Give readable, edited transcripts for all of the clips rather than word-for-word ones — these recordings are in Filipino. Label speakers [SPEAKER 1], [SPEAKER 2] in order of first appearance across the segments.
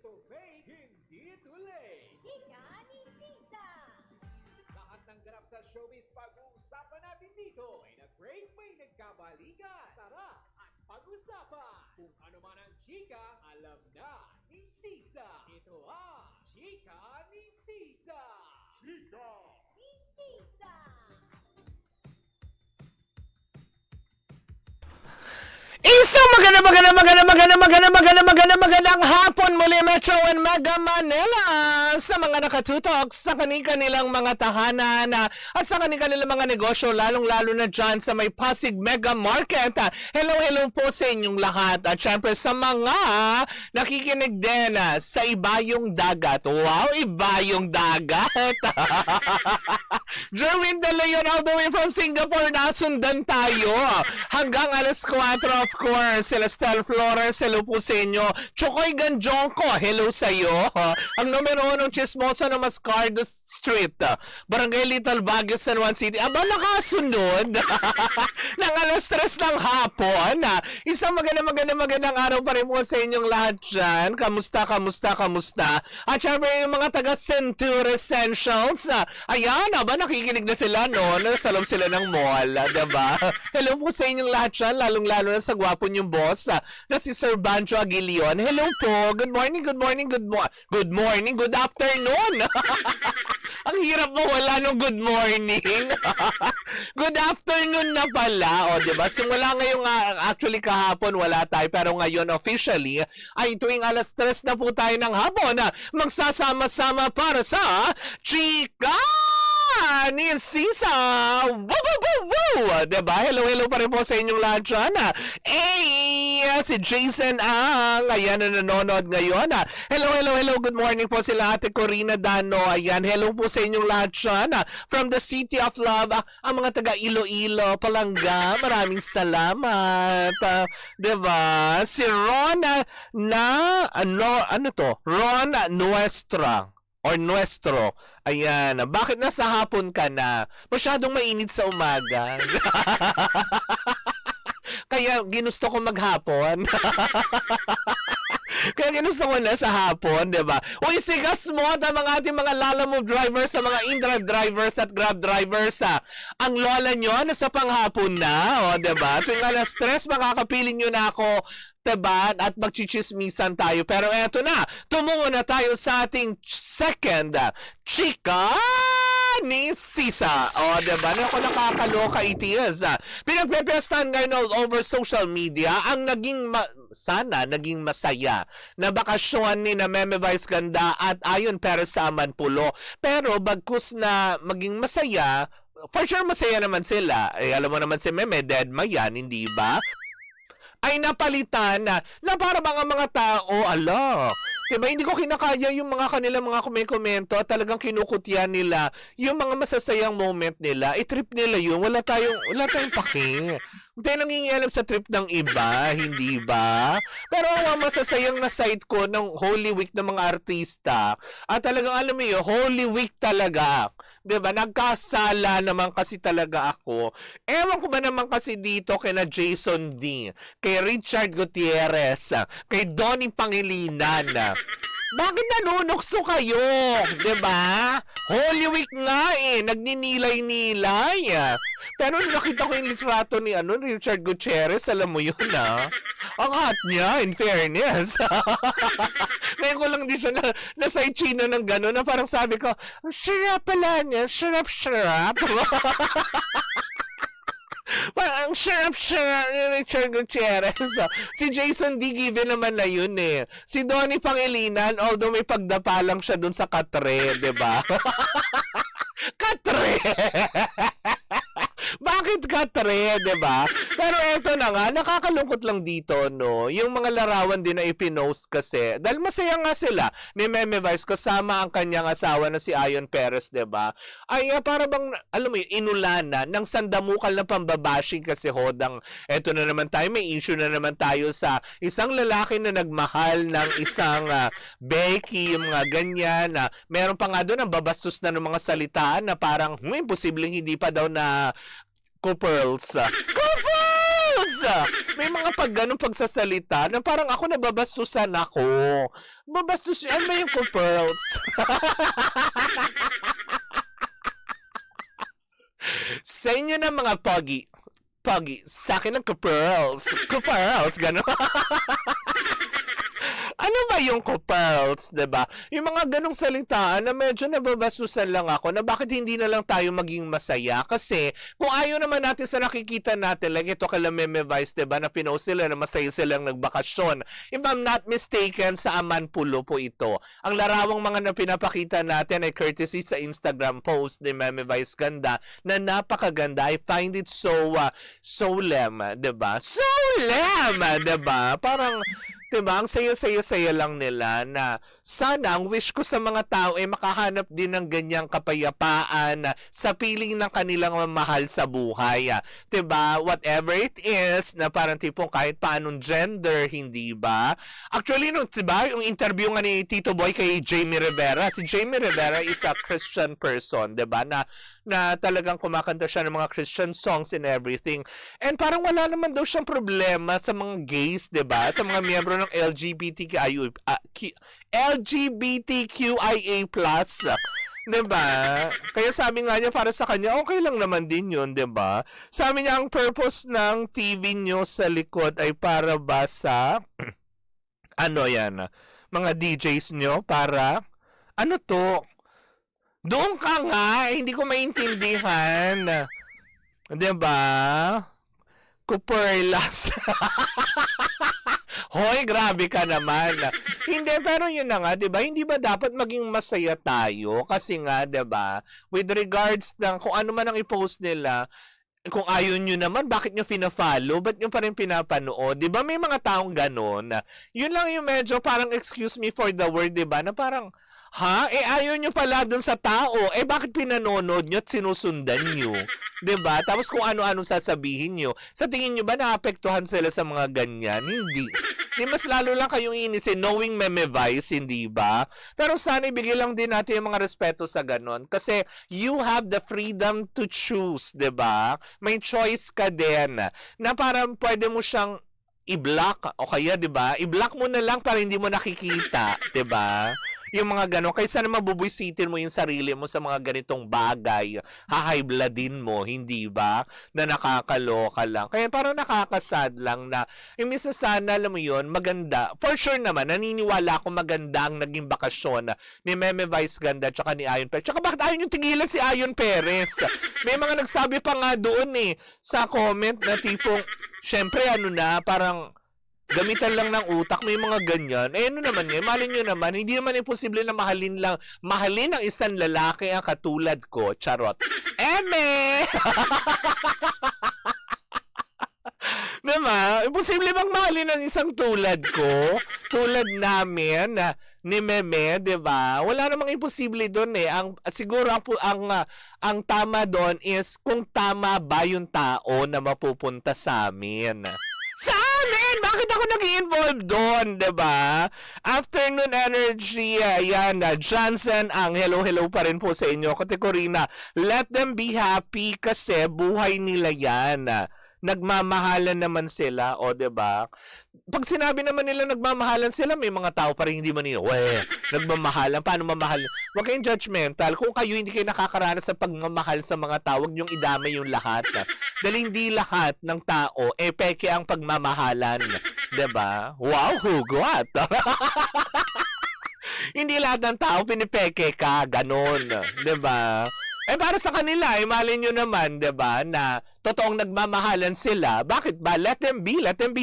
[SPEAKER 1] ito fake, hindi tuloy.
[SPEAKER 2] Chika ni Sisa!
[SPEAKER 1] Lahat ng ganap sa showbiz pag-uusapan natin dito ay nag-break, may nagkabalikan. Tara at pag-usapan kung ano man ang chika, alam na ni Sisa. Ito ang Chika ni Sisa. Chika
[SPEAKER 2] Ni Sisa!
[SPEAKER 3] Isang magandang hapon muli Metro and Mega Manila sa mga nakatutok sa kanilang mga tahanan at sa kanilang mga negosyo, lalong-lalo na dyan sa may Pasig Mega Market. Hello po sa inyong lahat at syempre sa mga nakikinig din sa Ibayong Dagat. Wow, Ibayong Dagat! Jerwin De Leon all the way from Singapore, nasundan tayo hanggang alas 4 of course. Celestel Flores, hello po sa inyo. Chokoy Ganjonko, hello sa iyo. Ang numero 1 ng chismoso ng Mascardo Street, Barangay Little Baguio, San Juan City. Aba, nakasunod ng alas 3 ng hapon. Isang magandang araw pa rin po sa inyong lahat dyan. Kamusta? At syempre yung mga taga Century Essentials. Ayan, aba, nakikinig na sila, no? Nasa loob sila ng mall, diba? Hello po sa inyong lahat dyan, lalong-lalo na sa gwapo niyong boss, na si Sir Bancho Aguilion. Hello po, good morning, good afternoon. Ang hirap mawala ng good morning. Good afternoon na pala, o diba? Simula ngayong, actually kahapon wala tayo, pero ngayon officially, ay tuwing alas 3 na po tayo ng hapon, magsasama-sama para sa Chika ni Sisa! Woo! Diba? Hello pa rin po sa inyong lahat dyan. Si Jason Ang, ayan na nanonood ngayon. Hello, good morning po sila Ate Corina Dano. Ayan, hello po sa inyong lahat dyan. From the City of Love, ang mga taga Iloilo, Palangga, maraming salamat. Diba? Si Ron Ron Nuestra. Or Nuestro. Ayan. Bakit nasa hapon ka na? Masyadong mainit sa umaga. Kaya ginusto ko maghapon. Kaya ginusto ko na sa hapon, diba? Uy, sigas mo at ang mga ating mga Lalamove drivers, sa mga in-drive drivers at Grab drivers, ang lola nyo nasa panghapon na, o, diba? Tuwing alas 3, makakapiling nyo na ako, diba? At magchichismisan tayo. Pero eto na, tumungo na tayo sa ating second Chika ni Sisa. O, diba? Naku, nakakaloka it is. Pinagpepestahan ngayon all over social media ang sana naging masaya na bakasyon ni na Meme Vice Ganda at Ayon Perez sa Amanpulo. Pero bagkus na maging masaya, for sure masaya naman sila. Alam mo naman si Meme, dead ma yan, hindi ba? Ay napalitan na para mga tao, diba, hindi ko kinakaya yung mga kanilang mga komento at talagang kinukutya nila yung mga masasayang moment nila. I-trip nila yun. Wala tayong paki. Hindi tayo nangingialam sa trip ng iba, hindi ba? Pero ang masasayang na side ko ng Holy Week ng mga artista, at talagang alam mo yun, Holy Week talaga. Diba? Nagkasala naman kasi talaga ako. Ewan ko ba naman kasi dito kina Jason D, kay Richard Gutierrez, kay Donnie Pangilinan. Bakit nanunukso kayo? Diba? Holy Week nga nagninilay-nilay. Pero nakita ko yung litrato ni Richard Gutierrez, alam mo yun Ang hot niya, in fairness. Ngayon ko lang din siya na side chino ng gano'n na parang sabi ko, sarap pala niya, sarap. Parang sarap ni Richard Gutierrez. Si Jason D. Given naman na yun Si Donnie Pangilinan, although may pagdapa lang siya dun sa katre, diba? Katre! Bakit katre, diba? Pero eto na nga, nakakalungkot lang dito, no? Yung mga larawan din na ipinost kasi, dahil masaya nga sila ni Meme Vice kasama ang kanyang asawa na si Ayon Perez, diba? Ay, para bang, alam mo yung inulana ng sandamukal na pambabashing kasi hodang, eto na naman tayo, may issue na naman tayo sa isang lalaki na nagmahal ng isang Becky, yung mga ganyan, meron pa nga doon ang babastos na ng mga salitaan na parang, imposibleng hindi pa daw na Couples. Pearls! May mga ganun pagsasalita na parang ako nababastusan ako. Babastos yan ba yung Pearls? Sa inyo na mga pogi, sa akin ang Pearls, gano'n. Ano ba yung pearls, 'di ba? Yung mga ganong salitaan na medyo nababastusan lang ako na bakit hindi na lang tayo maging masaya? Kasi kung ayaw naman natin sa nakikita natin, like ito kala Meme Vice, 'di ba, na pinost sila na masaya silang nagbakasyon. If I'm not mistaken, sa Amanpulo po ito. Ang larawang mga na pinapakita natin ay courtesy sa Instagram post ni Meme Vice Ganda na napakaganda. I find it so solemn, 'di ba? Solemn, 'di ba? Parang diba, ang saya-saya-saya lang nila na sana ang wish ko sa mga tao ay makahanap din ng ganyang kapayapaan sa piling ng kanilang mahal sa buhay. Diba, whatever it is, na parang tipong kahit paanong gender, hindi ba? Actually, no, diba, yung interview nga ni Tito Boy kay Jamie Rivera, si Jamie Rivera is a Christian person, diba, na talagang kumakanta siya ng mga Christian songs and everything. And parang wala naman daw siyang problema sa mga gays, 'di ba? Sa mga miyembro ng LGBTQIA+. 'Di ba? Kaya sabi nga niya para sa kanya, okay lang naman din 'yun, 'di ba? Sabi niya ang purpose ng TV niyo sa likod ay para ba sa ano 'yan? Mga DJs niyo para ano to? Doon ka nga, hindi ko maintindihan. 'Di ba? Kuperlas. Hoy, grabe ka naman. Hindi, pero yun na nga, 'di ba? Hindi ba dapat maging masaya tayo? Kasi nga, 'di ba? With regards ng kung ano man ang i-post nila, kung ayaw nyo naman, bakit nyo fina-follow? Ba't nyo pa rin pinapanood? Di ba may mga taong ganon? Yun lang yung medyo parang excuse me for the word, di ba? Na parang, ayaw nyo pala dun sa tao. Bakit pinanonood nyo at sinusundan nyo? 'Di ba? Tapos kung ano-ano sasabihin nyo. Sa tingin nyo ba naapektuhan sila sa mga ganyan? Hindi. Di mas lalo lang kayong inisin, knowing Meme Vice, hindi ba? Pero sana ibigay lang din natin yung mga respeto sa ganon. Kasi you have the freedom to choose, 'di ba? May choice ka din na parang pwede mo siyang i-block o kaya 'di ba? I-block mo na lang para hindi mo nakikita, 'di ba? Yung mga gano'n, kaysa na mabubwisitin mo yung sarili mo sa mga ganitong bagay, hahaybladin mo, hindi ba? Na nakakaloka lang. Kaya parang nakakasad lang na, imbis na sana, alam mo yun, maganda. For sure naman, naniniwala ako maganda ang naging bakasyon ni Meme Vice Ganda tsaka ni Ayon Perez. Tsaka bakit ayaw yung tigilan si Ayon Perez? May mga nagsabi pa nga doon sa comment na tipong, syempre parang, gamitan lang ng utak, may mga ganyan. Ano naman yan, malin nyo naman, hindi naman imposible na mahalin ang isang lalaki ang katulad ko. Charot. Eme! Diba? Imposible bang mahalin ang isang tulad ko? Tulad namin, ni Meme, diba? Wala namang imposible doon siguro ang tama doon is kung tama ba yung tao na mapupunta sa amin. Sa amin! Bakit ako nag-i-involve doon, diba? Afternoon Energy, ayan, Johnson, ang hello pa rin po sa inyo. Kate Corina, let them be happy kasi buhay nila yan. Nagmamahalan naman sila, o diba? Pag sinabi naman nila nagmamahalan sila, may mga tao pa rin hindi man nagmamahalan. Paano mamahal? Huwag kayong judgmental. Kung kayo hindi kayo nakakaranas sa pagmamahal sa mga tao, huwag niyong idamay yung lahat. Dahil hindi lahat ng tao, peke ang pagmamahalan. Diba? Wow, hugot! Hindi lahat ng tao pinipeke ka, ganon. Diba? Para sa kanila, malay nyo naman, 'di ba, na totoong nagmamahalan sila. Bakit ba? Let them be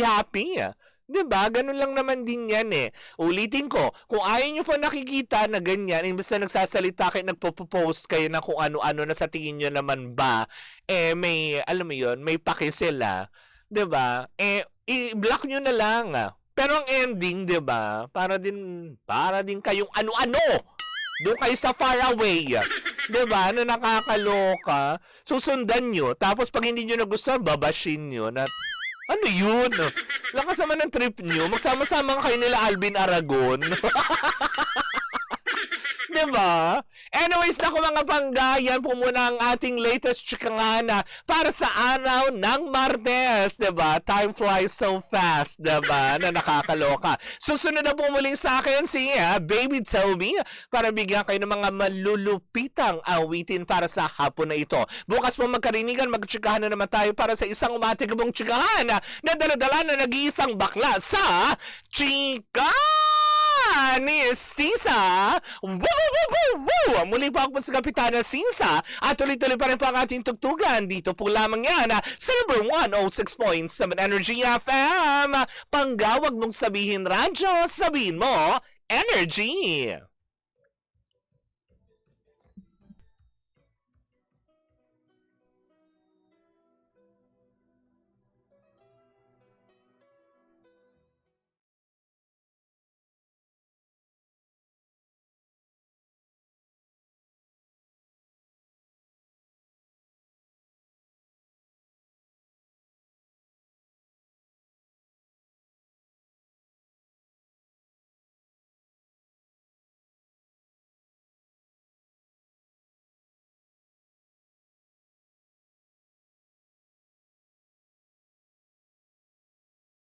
[SPEAKER 3] happy. 'Di ba? Ganun lang naman din 'yan Ulitin ko, kung ayaw nyo pa nakikita na ganyan, imbes na nagsasalita kayo, nagpo-post kayo na kung ano-ano na sa tingin nyo naman ba, may, alam mo 'yon, may paki sila, 'di ba? I-block nyo na lang. Pero ang ending, 'di ba? Para din kayong ano-ano. Doon kayo sa far away. 'Di ba? Na nakakaloka. Susundan nyo. Tapos pag hindi nyo nagustuhan, babashin nyo. Ano yun? Lakas naman ng trip nyo. Magsama-sama kayo nila Alvin Aragon. Diba? Anyways, naku mga pangga, yan po muna ang ating latest chikangan para sa araw ng Martes, diba? Time flies so fast, diba? Na nakakaloka. Susunod na po muling sa akin si Baby Toby para bigyan kayo ng mga malulupitang awitin para sa hapon na ito. Bukas po magkarinigan, magchikahan na naman tayo para sa isang umatigabong chikahan na daladala na nag-iisang bakla sa Chika ni Sisa. Woo, woo, woo, woo, woo. Muli po ako po sa Kapitana Sisa at tuloy-tuloy pa rin po ang ating tugtugan. Dito po lamang yan sa number 106.7 Energy FM. Panggawag mong sabihin radyo, sabihin mo Energy.